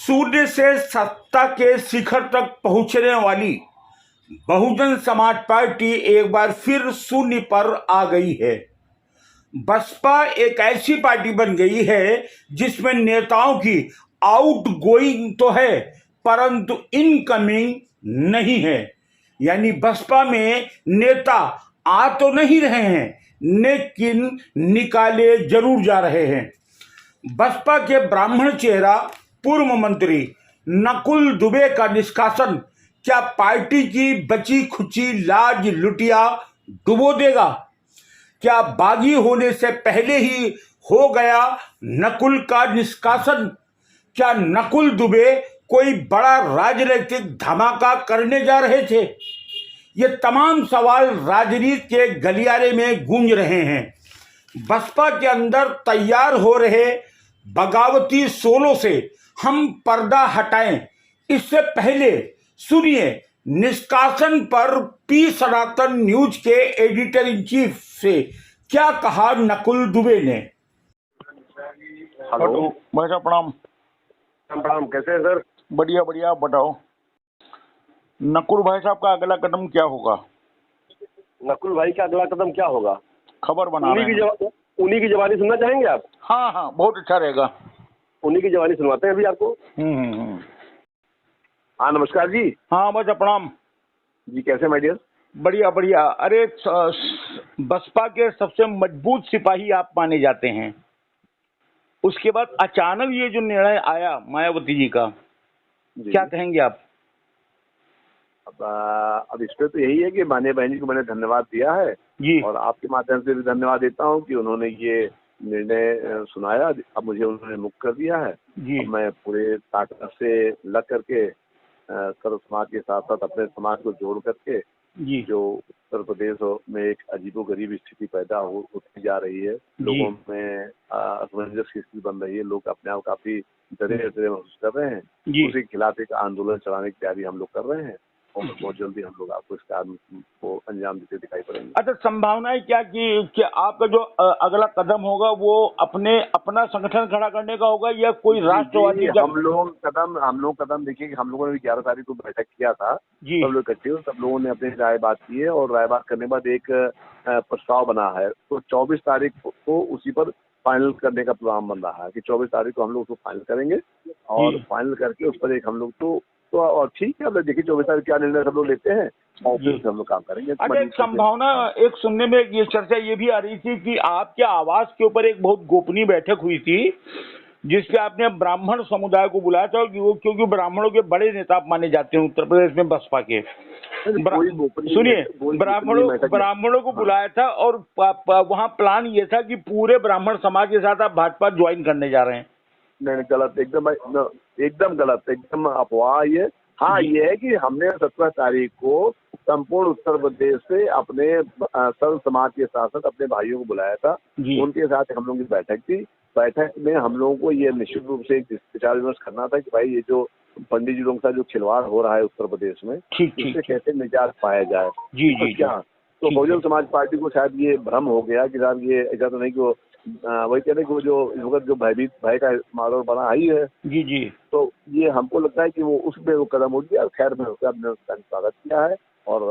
शून्य से सत्ता के शिखर तक पहुंचने वाली बहुजन समाज पार्टी एक बार फिर शून्य पर आ गई है। बसपा एक ऐसी पार्टी बन गई है जिसमें नेताओं की आउट गोइंग तो है परंतु इनकमिंग नहीं है। यानी बसपा में नेता आ तो नहीं रहे हैं लेकिन निकाले जरूर जा रहे हैं। बसपा के ब्राह्मण चेहरा पूर्व मंत्री नकुल दुबे का निष्कासन क्या पार्टी की बची खुची लाज लुटिया डुबो देगा? क्या बागी होने से पहले ही हो गया नकुल का निष्कासन? क्या नकुल दुबे कोई बड़ा राजनीतिक धमाका करने जा रहे थे? ये तमाम सवाल राजनीति के गलियारे में गूंज रहे हैं। बसपा के अंदर तैयार हो रहे बगावती शोलों से हम पर्दा हटाएं। इससे पहले सुनिए निष्कासन पर पी सनातन न्यूज के एडिटर इन चीफ से क्या कहा नकुल दुबे ने। हेलो भाई साहब प्रणाम। प्रणाम, कैसे हैं सर? बढ़िया बढ़िया, आप बताओ नकुल भाई साहब का अगला कदम क्या होगा? नकुल भाई का अगला कदम क्या होगा? खबर बना रहे हैं। उन्हीं की जवानी सुनना चाहेंगे आप? हाँ हाँ, बहुत अच्छा रहेगा। उन्हीं की जवानी सुनवाते हैं अभी आपको। हाँ नमस्कार जी। हाँ भाई साहब प्रणाम जी, कैसे माय डियर? बढ़िया बढ़िया। अरे बसपा के सबसे मजबूत सिपाही आप माने जाते हैं, उसके बाद अचानक ये जो निर्णय आया मायावती जी का, क्या कहेंगे आप? अब इस पे तो यही है कि मान्य बहन जी को मैंने धन्यवाद दिया है जी, और आपके माध्यम से भी धन्यवाद देता हूँ कि उन्होंने ये निर्णय सुनाया। अब मुझे उन्होंने मुक्त कर दिया है जी। अब मैं पूरे ताकत से लग करके सर्व समाज के साथ साथ अपने समाज को जोड़ करके जी जो उत्तर प्रदेश में एक अजीबोगरीब स्थिति पैदा होती जा रही है, लोगों में असमंजस की स्थिति बन रही है, लोग अपने आप काफी डरे डरे महसूस कर रहे हैं, उसी के खिलाफ एक आंदोलन चलाने की तैयारी हम लोग कर रहे हैं और बहुत जल्दी हम लोग आपको इस काम को अंजाम देते दिखाई पड़ेंगे। अच्छा, संभावना है क्या कि आपका जो अगला कदम होगा वो अपना संगठन खड़ा करने का होगा या कोई राष्ट्रवादी? हम लोग कदम देखिए कि हम लोगों ने भी 11 तारीख को बैठक किया था, सब लोग इकट्ठे हुए, सब लोगों ने अपनी राय बात की है और राय बात करने के बाद एक प्रस्ताव बना है। तो 24 तारीख को उसी पर फाइनल करने का प्लान बन रहा है कि 24 तारीख को हम लोग उसको फाइनल करेंगे और फाइनल करके उस पर एक हम लोग तो और ठीक है, अब देखिए 24 तारीख क्या निर्णय सब लोग लेते हैं और फिर हम लोग काम करेंगे। अच्छा, एक संभावना, एक सुनने में ये चर्चा ये भी आ रही थी कि आपके आवास के ऊपर एक बहुत गोपनीय बैठक हुई थी जिसपे आपने ब्राह्मण समुदाय को बुलाया था क्योंकि ब्राह्मणों के बड़े नेता माने जाते हैं उत्तर प्रदेश में बसपा के। सुनिए, ब्राह्मणों को बुलाया था और वहाँ प्लान ये था कि पूरे ब्राह्मण समाज के साथ आप भाजपा ज्वाइन करने जा रहे हैं। नहीं, गलत, एकदम गलत, एकदम अफवाह ये। हाँ, ये है कि हमने 17 तारीख को संपूर्ण उत्तर प्रदेश से अपने सर्व समाज के साथ साथ अपने भाइयों को बुलाया था, उनके साथ हम लोगों की बैठक थी। बैठक में हम लोगों को ये निश्चित रूप से एक विचार विमर्श करना था कि भाई ये जो पंडित जी लोगों का जो खिलवाड़ हो रहा है उत्तर प्रदेश में, इससे कैसे निजात पाया जाए। क्या तो बहुजन समाज पार्टी को शायद ये भ्रम हो गया कि साहब ये ऐसा तो नहीं कि वही कहते हैं कि वो जो इस वक्त जो भयभीत भय का माहौल बना ही है। जी। तो ये हमको लगता है कि वो उसमें वो कदम उठ गया। खैर में उसका हमने उसका स्वागत किया है और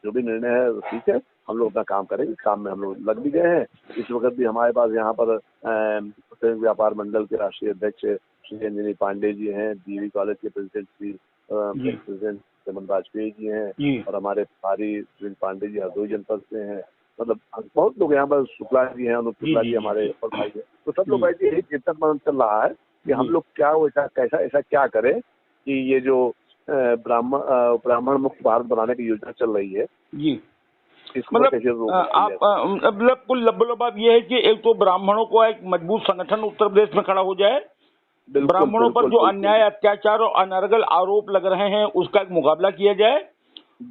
जो भी निर्णय है ठीक है, हम लोग अपना काम करेंगे, काम में हम लोग लग भी गए हैं। इस वक्त भी हमारे पास यहाँ पर व्यापार मंडल के राष्ट्रीय अध्यक्ष श्री अंजनी पांडे जी हैं, डीवी कॉलेज के प्रेसिडेंट प्रेसिडेंट हेमंत वाजपेयी जी हैं और हमारे प्रभारी सुनील पांडे जी हरदोई जनपद से हैं। मतलब बहुत लोग यहाँ पर, शुक्ला जी हैं, अनुप शुक्ला जी हमारे और भाई हैं। तो सब लोग बैठे एक चिंतन मनन चल रहा है कि हम लोग क्या ऐसा क्या करें कि ये जो ब्राह्मण मुक्त भारत बनाने की योजना चल रही है जी, मतलब आप कुल आप ये है कि एक तो ब्राह्मणों को एक मजबूत संगठन उत्तर प्रदेश में खड़ा हो जाए, ब्राह्मणों पर जो अन्याय अत्याचार और अनर्गल आरोप लग रहे हैं उसका एक मुकाबला किया जाए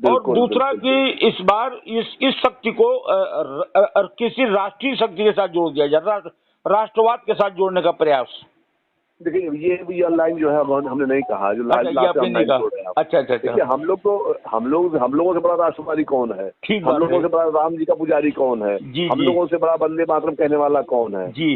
और दूसरा कि इस बार इस शक्ति को किसी राष्ट्रीय शक्ति के साथ जोड़ दिया जाए, राष्ट्रवाद के साथ जोड़ने का प्रयास। देखिए ये लाइन जो है हमने नहीं कहा, जो लाइन नहीं कहा। अच्छा, हम लोगों से बड़ा राष्ट्रवादी कौन है? हम लोगों से बड़ा राम जी का पुजारी कौन है? हम लोगों से बड़ा वंदे मातरम कहने वाला कौन है? जी,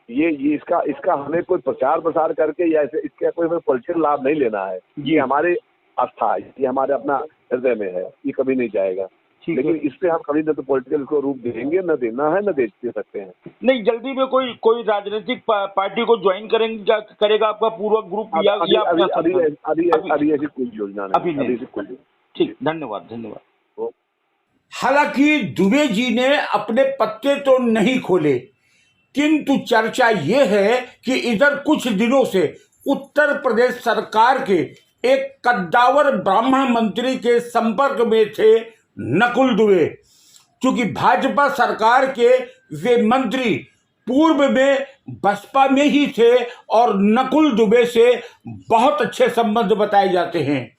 ये इसका हमें कोई प्रचार प्रसार करके या इसका कोई हमें पॉलिटिकल लाभ नहीं लेना है। ये हमारे आस्था है, ये हमारे अपना हृदय में है, ये कभी नहीं जाएगा। लेकिन इस पे हम कभी न तो पॉलिटिकल को रूप देंगे, न देना है, न दे सकते हैं। नहीं, जल्दी में कोई राजनीतिक पार्टी को ज्वाइन करेगा आपका पूर्व ग्रुप या अभी ऐसी कोई योजना नहीं, अभी ऐसी कोई। ठीक, धन्यवाद। हालांकि दुबे जी ने अपने पत्ते तो नहीं खोले, किंतु चर्चा ये है कि इधर कुछ दिनों से उत्तर प्रदेश सरकार के एक कद्दावर ब्राह्मण मंत्री के संपर्क में थे नकुल दुबे। क्योंकि भाजपा सरकार के वे मंत्री पूर्व में बसपा में ही थे और नकुल दुबे से बहुत अच्छे संबंध बताए जाते हैं।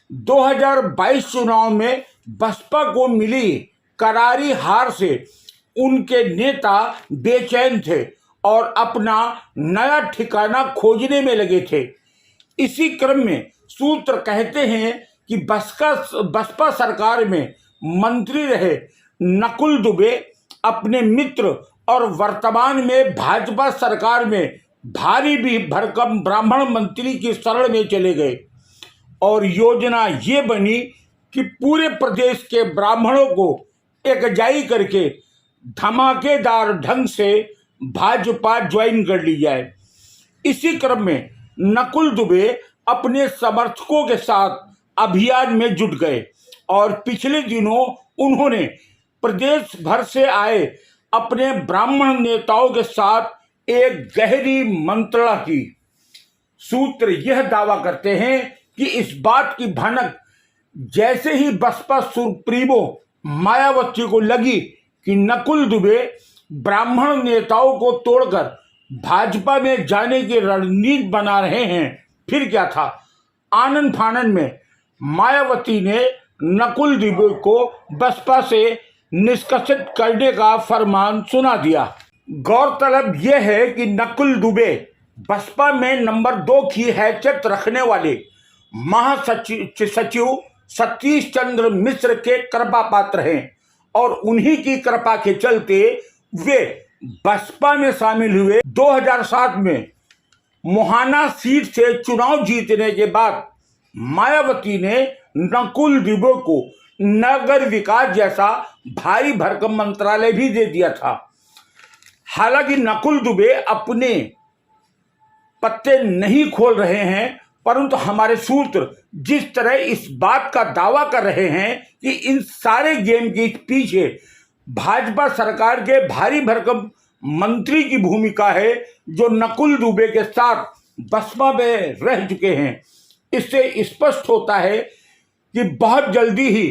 2022 चुनाव में बसपा को मिली करारी हार से उनके नेता बेचैन थे और अपना नया ठिकाना खोजने में लगे थे। इसी क्रम में सूत्र कहते हैं कि बसपा सरकार में मंत्री रहे नकुल दुबे अपने मित्र और वर्तमान में भाजपा सरकार में भारी भी भरकम ब्राह्मण मंत्री की शरण में चले गए और योजना ये बनी कि पूरे प्रदेश के ब्राह्मणों को एकजाई करके धमाकेदार ढंग से भाजपा ज्वाइन कर ली जाए। इसी क्रम में नकुल दुबे अपने समर्थकों के साथ अभियान में जुट गए और पिछले दिनों उन्होंने प्रदेश भर से आए अपने ब्राह्मण नेताओं के साथ एक गहरी मंत्रणा की। सूत्र यह दावा करते हैं कि इस बात की भनक जैसे ही बसपा सुप्रीमो मायावती को लगी कि नकुल दुबे ब्राह्मण नेताओं को तोड़कर भाजपा में जाने की रणनीति बना रहे हैं, फिर क्या था, आनन फानन में मायावती ने नकुल दुबे को बसपा से निष्कासित करने का फरमान सुना दिया। गौरतलब यह है कि नकुल दुबे बसपा में नंबर 2 की हैसियत रखने वाले महासचिव सतीश चंद्र मिश्र के कृपा पात्र हैं और उन्हीं की कृपा के चलते वे बसपा में शामिल हुए। 2007 में मोहाना सीट से चुनाव जीतने के बाद मायावती ने नकुल दुबे को नगर विकास जैसा भारी भरकम मंत्रालय भी दे दिया था। हालांकि नकुल दुबे अपने पत्ते नहीं खोल रहे हैं, परंतु हमारे सूत्र जिस तरह इस बात का दावा कर रहे हैं कि इन सारे गेम के पीछे भाजपा सरकार के भारी भरकम मंत्री की भूमिका है जो नकुल दुबे के साथ बसपा में रह चुके हैं। इससे स्पष्ट होता है कि बहुत जल्दी ही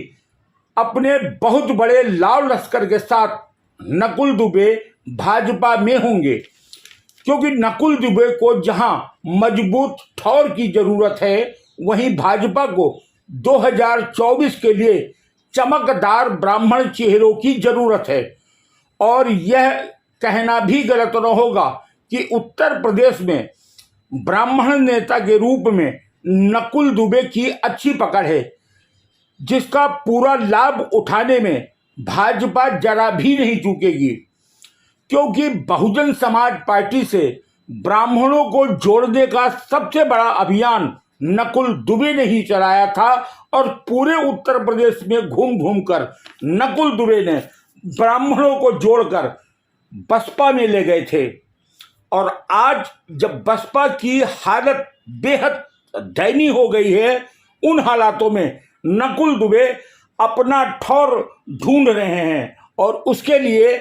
अपने बहुत बड़े लाल लश्कर के साथ नकुल दुबे भाजपा में होंगे, क्योंकि नकुल दुबे को जहां मजबूत ठौर की जरूरत है वहीं भाजपा को 2024 के लिए चमकदार ब्राह्मण चेहरों की जरूरत है। और यह कहना भी गलत न होगा कि उत्तर प्रदेश में ब्राह्मण नेता के रूप में नकुल दुबे की अच्छी पकड़ है, जिसका पूरा लाभ उठाने में भाजपा जरा भी नहीं चूकेगी। क्योंकि बहुजन समाज पार्टी से ब्राह्मणों को जोड़ने का सबसे बड़ा अभियान नकुल दुबे ने ही चलाया था और पूरे उत्तर प्रदेश में घूम घूम कर नकुल दुबे ने ब्राह्मणों को जोड़कर बसपा में ले गए थे। और आज जब बसपा की हालत बेहद दयनीय हो गई है, उन हालातों में नकुल दुबे अपना ठौर ढूंढ रहे हैं और उसके लिए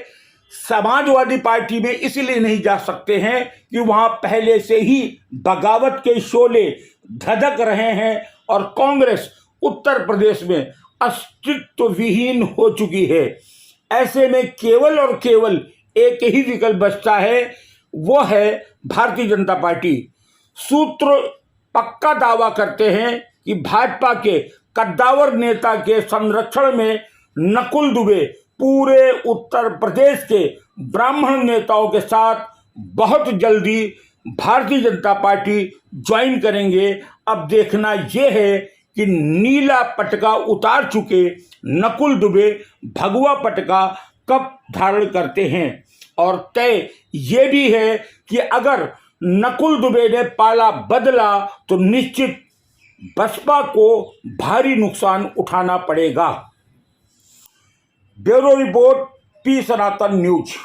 समाजवादी पार्टी में इसलिए नहीं जा सकते हैं कि वहां पहले से ही बगावत के शोले धधक रहे हैं और कांग्रेस उत्तर प्रदेश में अस्तित्व विहीन हो चुकी है। ऐसे में केवल और केवल एक ही विकल्प बचता है, वो है भारतीय जनता पार्टी। सूत्र पक्का दावा करते हैं कि भाजपा के कद्दावर नेता के संरक्षण में नकुल दुबे पूरे उत्तर प्रदेश के ब्राह्मण नेताओं के साथ बहुत जल्दी भारतीय जनता पार्टी ज्वाइन करेंगे। अब देखना यह है कि नीला पटका उतार चुके नकुल दुबे भगवा पटका कब धारण करते हैं। और तय ये भी है कि अगर नकुल दुबे ने पाला बदला तो निश्चित बसपा को भारी नुकसान उठाना पड़ेगा। ब्यूरो रिपोर्ट, पी सनातन न्यूज।